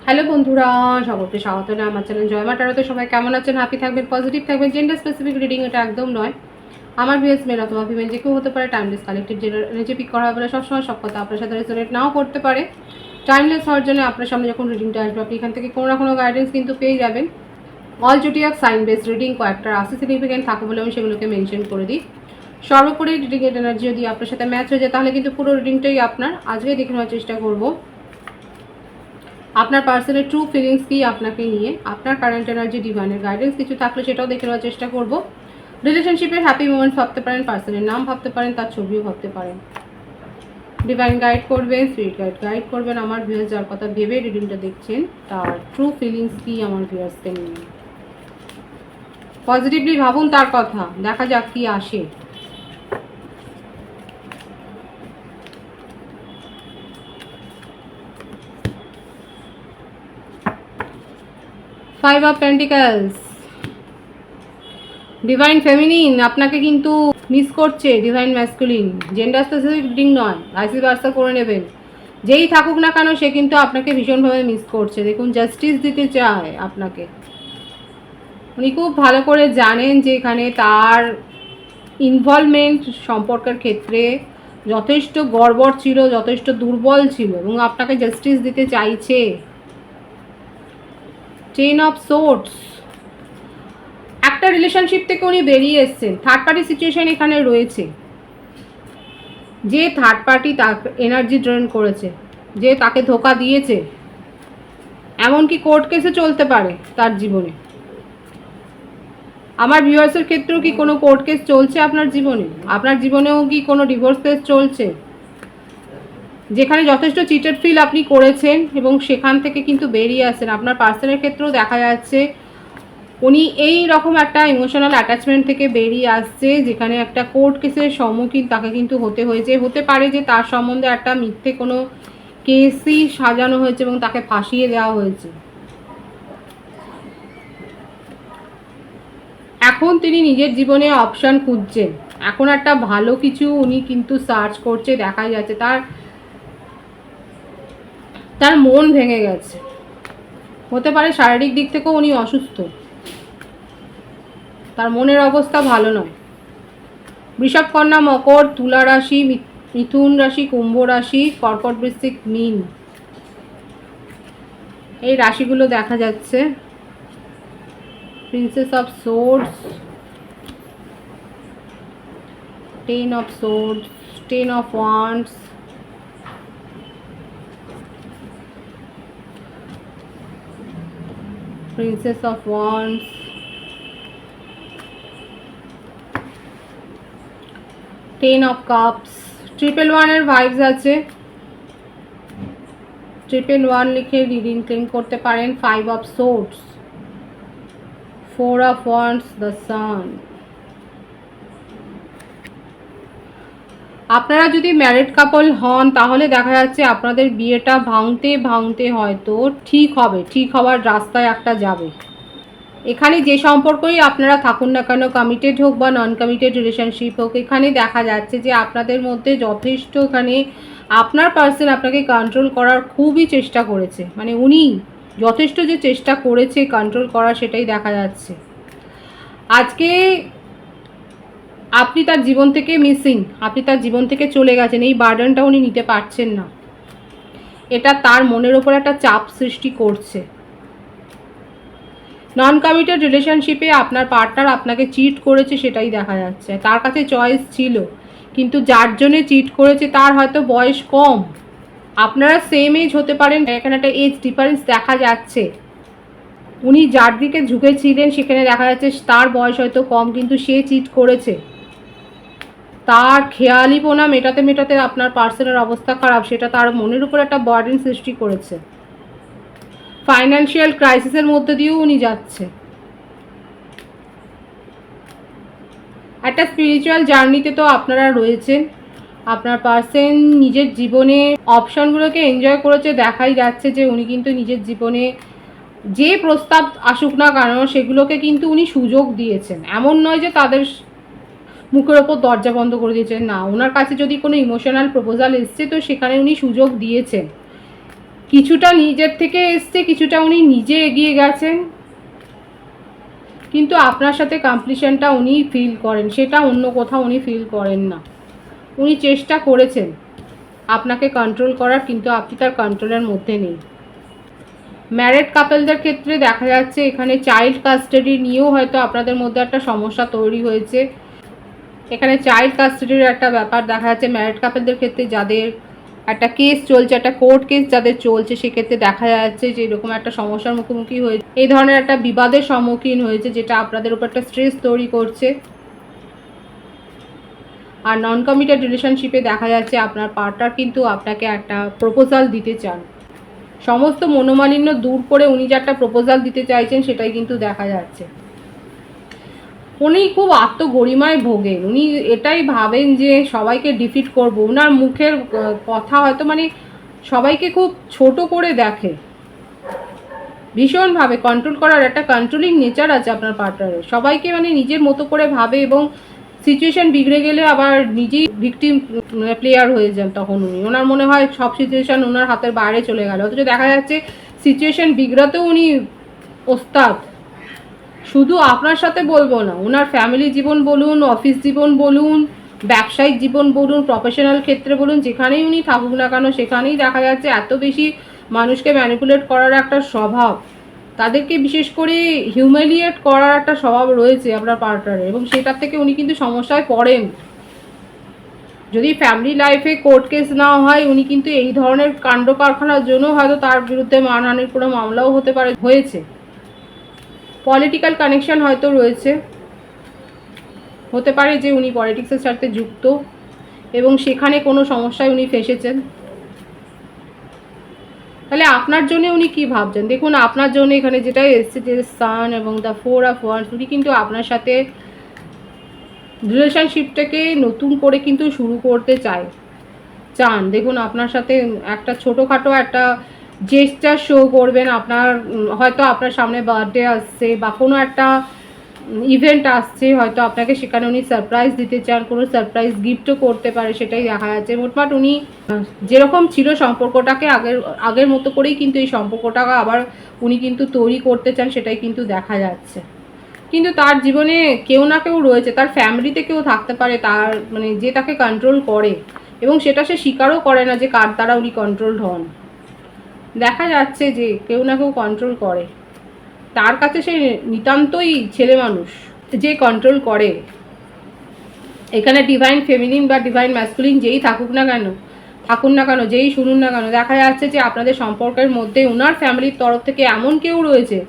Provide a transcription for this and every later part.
Hello বন্ধুরা, সকলকে স্বাগত জানাই আমার চ্যানেল জয় মা ট্যারোতে। সবাই কেমন আছেন? হ্যাপি থাকবেন, পজিটিভ থাকবেন। জেন্ডার স্পেসিফিক রিডিং এটা একদম নয়। আমার ভিউয়ার্স মেল অথবা ফিমেল যে কেউ হতে পারে। Timeless collective gender energy pick করা হবে না। সবসময় সব কথা আপনার সাথে রেজোনেট নাও করতে পারে। টাইমলেস হওয়ার জন্য আপনার সামনে যখন রিডিংটা আসবে আপনি এখান থেকে কোনো না কোনো গাইডেন্স কিন্তু পেয়ে যাবেন। অল জুটিয়াক সাইন বেসড রিডিং কয়েকটা রাশি সিগনিফিকেন্ট থাকে বলে আমি সেগুলোকে মেনশন করে দিই। সর্বোপরি রিডিংয়ের এনার্জি যদি আপনার সাথে ম্যাচ হয়ে যায় তাহলে কিন্তু পুরো রিডিংটাই আপনার। আজকে দেখে নেওয়ার চেষ্টা করব আপনার পার্সনের ট্রু ফিলিংস কি আপনাকে নিয়ে, আপনার কারেন্ট এনার্জি, ডিভাইনের গাইডেন্স কিছু থাকলে সেটাও দেখে নেওয়ার চেষ্টা করব। রিলেশনশিপের হ্যাপি মোমেন্ট ভাবতে পারেন, পার্সনের নাম ভাবতে পারেন, তার ছবিও ভাবতে পারেন। ডিভাইন গাইড করবেন, স্পিরিট গাইড করবেন আমার ভিউয়ার্স যার কথা ভেবে রিডিংটা দেখছেন তার ট্রু ফিলিংস কি আমার ভিউয়ার্সকে নিয়ে। পজিটিভলি ভাবুন তার কথা, দেখা যাক কি আসে। Five of pentacles, divine feminine আপনাকে কিন্তু মিস করছে। Divine masculine, gender specific reading নয়, আইসি বার্সা করে নেবেন। যেই থাকুক না কেন সে কিন্তু আপনাকে ভীষণভাবে মিস করছে। দেখুন, জাস্টিস দিতে চায় আপনাকে। উনি খুব ভালো করে জানেন যে এখানে তার ইনভলভমেন্ট সম্পর্কের ক্ষেত্রে যথেষ্ট গড়বড় ছিল, যথেষ্ট দুর্বল ছিল এবং আপনাকে জাস্টিস দিতে চাইছে। টেন অফ সোর্ডস, একটা রিলেশনশিপ থেকে উনি বেরিয়ে এসছেন। থার্ড পার্টি সিচুয়েশন এখানে রয়েছে। যে থার্ড পার্টি তার এনার্জি ড্রেন করেছে, যে তাকে ধোকা দিয়েছে, এমনকি কোর্ট কেসে চলতে পারে তার জীবনে। আমার ভিউয়ার্সের ক্ষেত্রেও কি কোনো কোর্ট কেস চলছে আপনার জীবনে? আপনার জীবনেও কি কোনো ডিভোর্স কেস চলছে যেখানে যথেষ্ট চিটেড ফিল আপনি করেছেন এবং সেখান থেকে কিন্তু বেরিয়ে আসছেন? আপনার পার্সনের ক্ষেত্রেও দেখা যাচ্ছে উনি এই রকম একটা ইমোশনাল অ্যাটাচমেন্ট থেকে বেরিয়ে আসছে যেখানে একটা কোর্ট কেসের সম্মুখীন তাকে কিন্তু হতে হয়েছে। হতে পারে যে তার সম্বন্ধে একটা মিথ্যে কোনো কেসই সাজানো হয়েছে এবং তাকে ফাঁসিয়ে দেওয়া হয়েছে। এখন তিনি নিজের জীবনে অপশান খুঁজছেন। এখন একটা ভালো কিছু উনি কিন্তু সার্চ করছে, দেখা যাচ্ছে তার মন ভেঙে গেছে। হতে পারে শারীরিক দিক থেকেও উনি অসুস্থ, তার মনের অবস্থা ভালো নয়। বৃষভ, কন্যা, মকর, তুলা রাশি, মিথুন রাশি, কুম্ভ রাশি, কর্কট, বৃশ্চিক, মীন, এই রাশিগুলো দেখা যাচ্ছে। Princess of swords, ten of swords, ten of wands, princess of wands, ten of cups. Triple ওয়ানের ভাইবস আছে, ট্রিপল ওয়ান লিখে রিডিং ক্লেম করতে পারেন। Five of swords, four of wands, the sun. আপনারা যদি ম্যারিড কাপল হন তাহলে দেখা যাচ্ছে আপনাদের বিয়েটা ভাঙতে ভাঙতে হয়তো ঠিক হবে, ঠিক হওয়ার রাস্তায় একটা যাবে। এখানে যে সম্পর্কই আপনারা থাকুন না কেন, কমিটেড হোক বা নন কমিটেড রিলেশনশিপ হোক, এখানে দেখা যাচ্ছে যে আপনাদের মধ্যে যথেষ্ট এখানে আপনার পার্সন আপনাকে কন্ট্রোল করার খুবই চেষ্টা করেছে। মানে উনি যথেষ্ট যে চেষ্টা করেছে কন্ট্রোল করার সেটাই দেখা যাচ্ছে। আজকে আপনি তার জীবন থেকে মিসিং, আপনি তার জীবন থেকে চলে গেছেন, এই বার্ডেনটা উনি নিতে পারছেন না। এটা তার মনের ওপর একটা চাপ সৃষ্টি করছে। নন কমিটেড রিলেশনশিপে আপনার পার্টনার আপনাকে চিট করেছে সেটাই দেখা যাচ্ছে। তার কাছে চয়েস ছিল, কিন্তু যার জন্যে চিট করেছে তার হয়তো বয়স কম, আপনারা সেম এজ হতে পারেন, এখানে একটা এজ ডিফারেন্স দেখা যাচ্ছে। উনি যার দিকে ঝুঁকেছিলেন সেখানে দেখা যাচ্ছে তার বয়স হয়তো কম, কিন্তু সে চিট করেছে। তার খেয়ালিপনা মেটাতে মেটাতে আপনার পার্সনের অবস্থা খারাপ, সেটা তার মনের উপর একটা বার্ডেন সৃষ্টি করেছে। ফাইন্যান্সিয়াল ক্রাইসিসের মধ্যে দিয়েও উনি যাচ্ছে। একটা স্পিরিচুয়াল জার্নিতে তো আপনারা রয়েছেন। আপনার পার্সন নিজের জীবনে অপশানগুলোকে এনজয় করেছে, দেখাই যাচ্ছে যে উনি কিন্তু নিজের জীবনে যে প্রস্তাব আসুক না কেন সেগুলোকে কিন্তু উনি সুযোগ দিয়েছেন। এমন নয় যে তাদের মুখের ওপর দরজা বন্ধ করে দিয়েছেন, না, ওনার কাছে যদি কোনো ইমোশনাল প্রপোজাল এসছে তো সেখানে উনি সুযোগ দিয়েছেন। কিছুটা নিজের থেকে এসছে, কিছুটা উনি নিজে এগিয়ে গেছেন, কিন্তু আপনার সাথে কমপ্লিশনটা উনি ফিল করেন, সেটা অন্য কোথাও উনি ফিল করেন না। উনি চেষ্টা করেছেন আপনাকে কন্ট্রোল করার, কিন্তু আপনি তার কন্ট্রোলের মধ্যে নেই। ম্যারেড কাপলদের ক্ষেত্রে দেখা যাচ্ছে এখানে চাইল্ড কাস্টাডি নিয়েও হয়তো আপনাদের মধ্যে একটা সমস্যা তৈরি হয়েছে। এখানে চাইল্ড কাস্টাডির একটা ব্যাপার দেখা যাচ্ছে ম্যারেড কাপলদের ক্ষেত্রে, যাদের একটা কেস চলছে, একটা কোর্ট কেস যাদের চলছে, সেক্ষেত্রে দেখা যাচ্ছে যে এরকম একটা সমস্যার মুখোমুখি হয়েছে, এই ধরনের একটা বিবাদের সম্মুখীন হয়েছে, যেটা আপনাদের উপর একটা স্ট্রেস তৈরি করছে। আর নন কমিটেড রিলেশনশিপে দেখা যাচ্ছে আপনার পার্টনার কিন্তু আপনাকে একটা প্রপোজাল দিতে চান। সমস্ত মনোমালিন্য দূর করে উনি যে একটা প্রপোজাল দিতে চাইছেন সেটাই কিন্তু দেখা যাচ্ছে। উনি খুব আত্মগরিমায় ভোগেন, উনি এটাই ভাবেন যে সবাইকে ডিফিট করব। ওনার মুখের কথা হয়তো মানে সবাইকে খুব ছোট করে দেখে, ভীষণভাবে কন্ট্রোল করার একটা কন্ট্রোলিং নেচার আছে আপনার পার্টনারের। সবাইকে মানে নিজের মতো করে ভাবে, এবং সিচুয়েশন বিগড়ে গেলে আবার নিজেই ভিকটিম প্লেয়ার হয়ে যান। তখন ওনার মনে হয় সব সিচুয়েশন ওনার হাতের বাইরে চলে গেল, অথচ দেখা যাচ্ছে সিচুয়েশন বিগড়াতেও উনি ওস্তাদ। শুধু আপনার সাথে বলবো না, ওনার ফ্যামিলি জীবন বলুন, অফিস জীবন বলুন, ব্যবসায়িক জীবন বলুন, প্রফেশনাল ক্ষেত্রে বলুন, যেখানেই উনি থাকুক না কেন সেখানেই দেখা যাচ্ছে এত বেশি মানুষকে ম্যানিপুলেট করার একটা স্বভাব, তাদেরকে বিশেষ করে হিউমিলিয়েট করার একটা স্বভাব রয়েছে আপনার পার্টনারের, এবং সেটার থেকে উনি কিন্তু সমস্যায় পড়েন। যদি ফ্যামিলি লাইফে কোর্ট কেস না হয়, উনি কিন্তু এই ধরনের কাণ্ড কারখানার জন্য হয়তো তার বিরুদ্ধে মানহানির কোনো মামলাও হতে পারে, হয়েছে। পলিটিক্যাল কানেকশন হয়তো রয়েছে, হতে পারে যে উনি পলিটিক্সের সাথে যুক্ত এবং সেখানে কোনো সমস্যায় উনি ফেঁসেছেন। তাহলে আপনার জন্য উনি কি ভাবছেন দেখুন, আপনার জন্য এখানে যেটা এসছে যে সান এবং দ্য 4 অফ ওয়ান্ডস, উনি কিন্তু আপনার সাথে রিলেশনশিপটাকে নতুন করে কিন্তু শুরু করতে চান। দেখুন আপনার সাথে একটা ছোটোখাটো একটা জেস্টার শো করবেন। আপনার হয়তো আপনার সামনে বার্থডে আসছে বা কোনো একটা ইভেন্ট আসছে, হয়তো আপনাকে সেখানে উনি সারপ্রাইজ দিতে চান, কোনো সারপ্রাইজ গিফটও করতে পারে, সেটাই দেখা যাচ্ছে। মোটমাট উনি যেরকম ছিল সম্পর্কটাকে আগের মতো করেই কিন্তু এই সম্পর্কটাকে আবার উনি কিন্তু তৈরি করতে চান, সেটাই কিন্তু দেখা যাচ্ছে। কিন্তু তার জীবনে কেউ না কেউ রয়েছে, তার ফ্যামিলিতে কেউ থাকতে পারে, তার মানে যে তাকে কন্ট্রোল করে, এবং সেটা সে স্বীকারও করে না যে কার দ্বারা উনি কন্ট্রোলড হন। দেখা যাচ্ছে যে কেউ না কেউ কন্ট্রোল করে, তার কাছে সে নিতান্তই ছেলে মানুষ যে কন্ট্রোল করে। এখানে ডিভাইন ফেমিনিন বা ডিভাইন ম্যাসকুলিন যেই থাকুন না কেন, যেই শুনুন না কেন, দেখা যাচ্ছে যে আপনাদের সম্পর্কের মধ্যে ওনার ফ্যামিলির তরফ থেকে এমন কেউ রয়েছে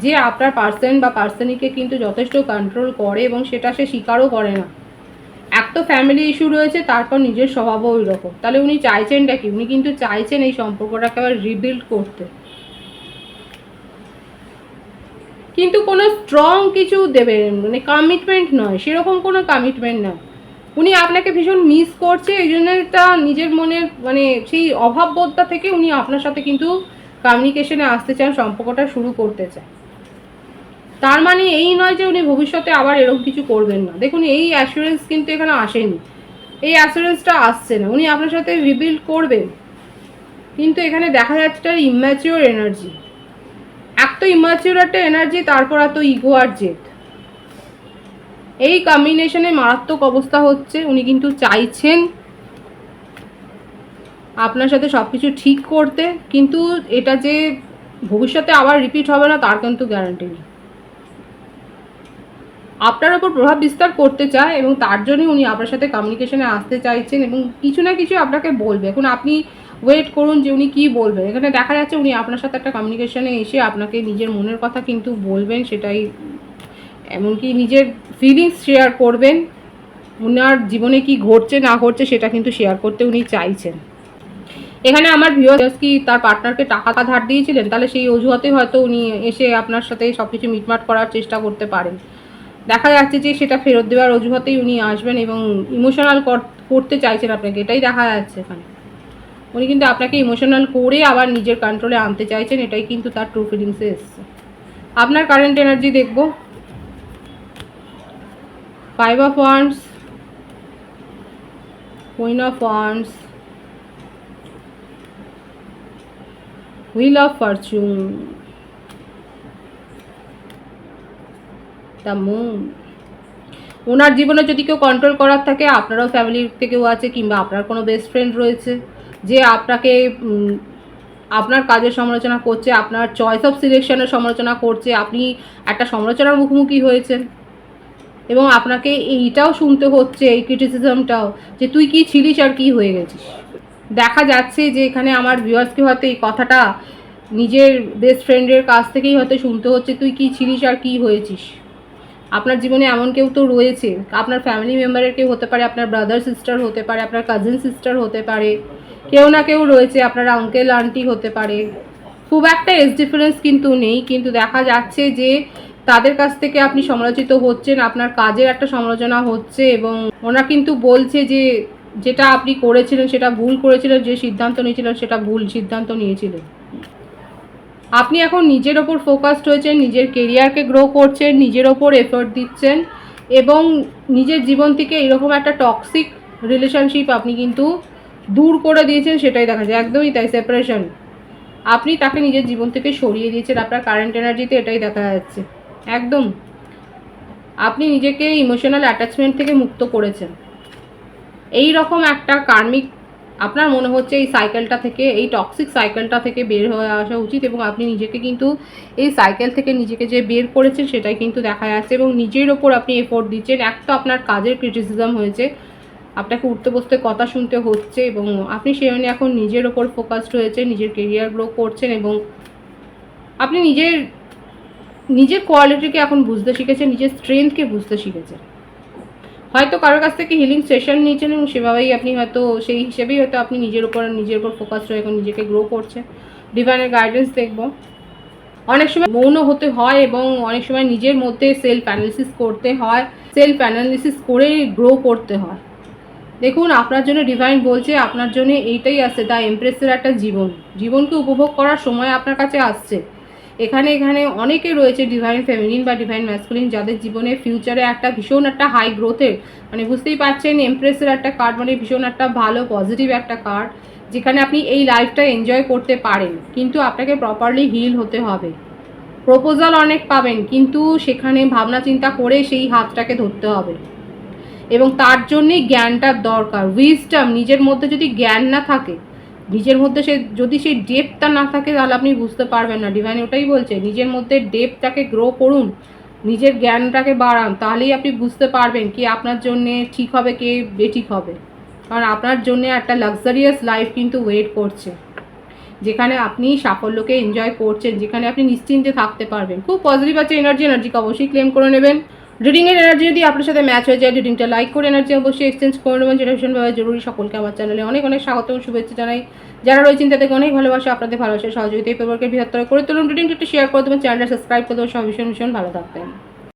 যে আপনার পার্সন বা পার্সনিকে কিন্তু যথেষ্ট কন্ট্রোল করে, এবং সেটা সে স্বীকারও করে না। এক তো ফ্যামিলি ইস্যু রয়েছে, তারপর নিজের স্বভাবও ওই রকম। তাহলে উনি চাইছেনটা কি? উনি কিন্তু চাইছেন এই সম্পর্কটাকে আবার রিবিল্ড করতে, কিন্তু কোনো স্ট্রং কিছু দেবেন মানে কমিটমেন্ট নয়, সেরকম কোনো কমিটমেন্ট না। উনি আপনাকে ভীষণ মিস করছে, এই জন্য একটা নিজের মনের মানে সেই অভাববোধটা থেকে উনি আপনার সাথে কিন্তু কমিউনিকেশনে আসতে চান, সম্পর্কটা শুরু করতে চান। তার মানে এই নয় যে উনি ভবিষ্যতে আবার এরকম কিছু করবেন না। দেখুন এই অ্যাসুরেন্স কিন্তু এখানে আসেনি, এই অ্যাসুরেন্সটা আসছে না। উনি আপনার সাথে রিবিল্ড করবেন, কিন্তু এখানে দেখা যাচ্ছে একটা ইম্যাচিওর এনার্জি, এত ইম্যাচিওর একটা এনার্জি, তারপর এত ইগো আর জেদ, এই কম্বিনেশনে মারাত্মক অবস্থা হচ্ছে। উনি কিন্তু চাইছেন আপনার সাথে সব কিছু ঠিক করতে, কিন্তু এটা যে ভবিষ্যতে আবার রিপিট হবে না তার কিন্তু গ্যারান্টি নেই। আপনার ওপর প্রভাব বিস্তার করতে চায়, এবং তার জন্যই উনি আপনার সাথে কমিউনিকেশনে আসতে চাইছেন, এবং কিছু না কিছু আপনাকে বলবে। এখন আপনি ওয়েট করুন যে উনি কী বলবেন। এখানে দেখা যাচ্ছে উনি আপনার সাথে একটা কমিউনিকেশনে এসে আপনাকে নিজের মনের কথা কিন্তু বলবেন, সেটাই এমনকি নিজের ফিলিংস শেয়ার করবেন, ওনার জীবনে কি ঘটছে না ঘটছে সেটা কিন্তু শেয়ার করতে উনি চাইছেন। এখানে আমার ভিউয়ার্স কি তার পার্টনারকে টাকা ধার দিয়েছিলেন, তাহলে সেই অজুহাতে হয়তো উনি এসে আপনার সাথে সব কিছু মিটমাট করার চেষ্টা করতে পারেন। দেখা যাচ্ছে যে সেটা ফেরত দেওয়ার অজুহাতেই উনি আসবেন, এবং ইমোশনাল করতে চাইছেন আপনাকে, এটাই দেখা যাচ্ছে এখানে। উনি কিন্তু আপনাকে ইমোশনাল করে আবার নিজের কন্ট্রোলে আনতে চাইছেন, এটাই কিন্তু তার ট্রু ফিলিংসে এসছে। আপনার কারেন্ট এনার্জি দেখব, 5 of wands, queen of wands, wheel of fortune, the moon. ওনার জীবনে যদি কেউ কন্ট্রোল করার থাকে, আপনারও ফ্যামিলির থেকেও আছে, কিংবা আপনার কোনো বেস্ট ফ্রেন্ড রয়েছে যে আপনাকে আপনার কাজের সমালোচনা করছে, আপনার চয়েস অফ সিলেকশনের সমালোচনা করছে, আপনি একটা সমালোচনার মুখোমুখি হয়েছেন এবং আপনাকে এইটাও শুনতে হচ্ছে, এই ক্রিটিসিজমটাও, যে তুই কি ছিলিস আর কি হয়ে গেছিস। দেখা যাচ্ছে যে এখানে আমার ভিউয়ার্সকে হয়তো এই কথাটা নিজের বেস্ট ফ্রেন্ডের কাছ থেকেই হয়তো শুনতে হচ্ছে, তুই কি ছিলিস আর কি হয়েছিস। আপনার জীবনে এমন কেউ তো রয়েছে, আপনার ফ্যামিলি মেম্বারের কেউ হতে পারে, আপনার ব্রাদার সিস্টার হতে পারে, আপনার কাজিন সিস্টার হতে পারে, কেউ না কেউ রয়েছে, আপনার আঙ্কেল আন্টি হতে পারে। খুব একটা এজ ডিফারেন্স কিন্তু নেই, কিন্তু দেখা যাচ্ছে যে তাদের কাছ থেকে আপনি সমালোচিত হচ্ছেন, আপনার কাজের একটা সমালোচনা হচ্ছে এবং ওরা কিন্তু বলছে যে যেটা আপনি করেছিলেন সেটা ভুল করেছিলেন, যে সিদ্ধান্ত নিয়েছিলেন সেটা ভুল সিদ্ধান্ত নিয়েছিলেন। আপনি এখন নিজের ওপর ফোকাসড হয়েছেন, নিজের কেরিয়ারকে গ্রো করছেন, নিজের ওপর এফোর্ট দিচ্ছেন এবং নিজের জীবন থেকে এরকম একটা টক্সিক রিলেশনশিপ আপনি কিন্তু দূর করে দিয়েছেন, সেটাই দেখা যায়। একদমই তাই, সেপারেশন। আপনি তাকে নিজের জীবন থেকে সরিয়ে দিয়েছেন, আপনার কারেন্ট এনার্জিতে এটাই দেখা যাচ্ছে। একদম আপনি নিজেকে ইমোশনাল অ্যাটাচমেন্ট থেকে মুক্ত করেছেন। এই রকম একটা কার্মিক আপনার মনে হচ্ছে এই সাইকেলটা থেকে, এই টক্সিক সাইকেলটা থেকে বের হয়ে আসা উচিত এবং আপনি নিজেকে কিন্তু এই সাইকেল থেকে নিজেকে যে বের করেছেন সেটাই কিন্তু দেখা যাচ্ছে এবং নিজের ওপর আপনি এফোর্ট দিচ্ছেন। এক তো আপনার কাজের ক্রিটিসিজম হয়েছে, আপনাকে উঠতে বসতে কথা শুনতে হচ্ছে এবং আপনি সেজন্য এখন নিজের ওপর ফোকাসড হয়েছে, নিজের কেরিয়ার গ্রো করছেন এবং আপনি নিজের কোয়ালিটিকে এখন বুঝতে শিখেছেন, নিজের স্ট্রেংথকে বুঝতে শিখেছেন। হয়তো কারোর কাছ থেকে হিলিং সেশন নিয়েছেন এবং সেভাবেই আপনি হয়তো সেই হিসেবেই হয়তো আপনি নিজের উপর ফোকাস হয়ে এখন নিজেকে গ্রো করছেন। ডিভাইনের গাইডেন্স দেখব। অনেক সময় মৌন হতে হয় এবং অনেক সময় নিজের মধ্যে সেলফ অ্যানালিসিস করতে হয়, সেলফ অ্যানালিসিস করেই গ্রো করতে হয়। দেখুন, আপনার জন্য ডিভাইন বলছে, আপনার জন্য এইটাই আসছে, দ্য এমপ্রেসের একটা জীবনকে উপভোগ করার সময় আপনার কাছে আসছে। এখানে অনেকে রয়েছে ডিভাইন ফেমিনিন বা ডিভাইন ম্যাসকুলিন, যাদের জীবনে ফিউচারে একটা ভীষণ একটা হাই গ্রোথের, মানে বুঝতেই পারছেন এমপ্রেসের একটা কার্ড মানে ভীষণ একটা ভালো পজিটিভ একটা কার্ড, যেখানে আপনি এই লাইফটা এনজয় করতে পারেন, কিন্তু আপনাকে প্রপারলি হিল হতে হবে। প্রপোজাল অনেক পাবেন, কিন্তু সেখানে ভাবনা চিন্তা করে সেই হাতটাকে ধরতে হবে এবং তার জন্যই জ্ঞানটার দরকার। উইজডম, নিজের মধ্যে যদি জ্ঞান না থাকে, নিজের মধ্যে যদি সেই ডেপটা না থাকে, তাহলে আপনি বুঝতে পারবেন না। ডিভাইন ওটাই বলছে, নিজের মধ্যে ডেপটাকে গ্রো করুন, নিজের জ্ঞানটাকে বাড়ান, তাহলেই আপনি বুঝতে পারবেন কি আপনার জন্যে ঠিক হবে, কে বেঠিক হবে। কারণ আপনার জন্যে একটা লাক্সারিয়াস লাইফ কিন্তু ওয়েট করছে, যেখানে আপনি সাফল্যকে এনজয় করছেন, যেখানে আপনি নিশ্চিন্তে থাকতে পারবেন। খুব পজিটিভ আছে এনার্জিকে অবশ্যই ক্লেম করে নেবেন। রিডিংয়ের এনার্জি যদি আপনার সাথে ম্যাচ হয়ে যায়, রিডিংটা লাইক করে এনার্জি অবশ্যই এক্সচেঞ্জ করে নেবেন, যেটা ভীষণভাবে জরুরি। সকলকে আমার চ্যানেলে অনেক স্বাগত এবং শুভেচ্ছা জানাই। যারা রয়েছেন তাদেরকে অনেক ভালোবাসা, আপনাদের ভালোবাসার সহযোগিতা এই পেপারকে বৃহত্তর করে তুলুন। রিডিংটা একটু শেয়ার করে দেবেন, চ্যানেলটা সাবস্ক্রাইব করে দেবেন। সব ভীষণ ভালো থাকবেন।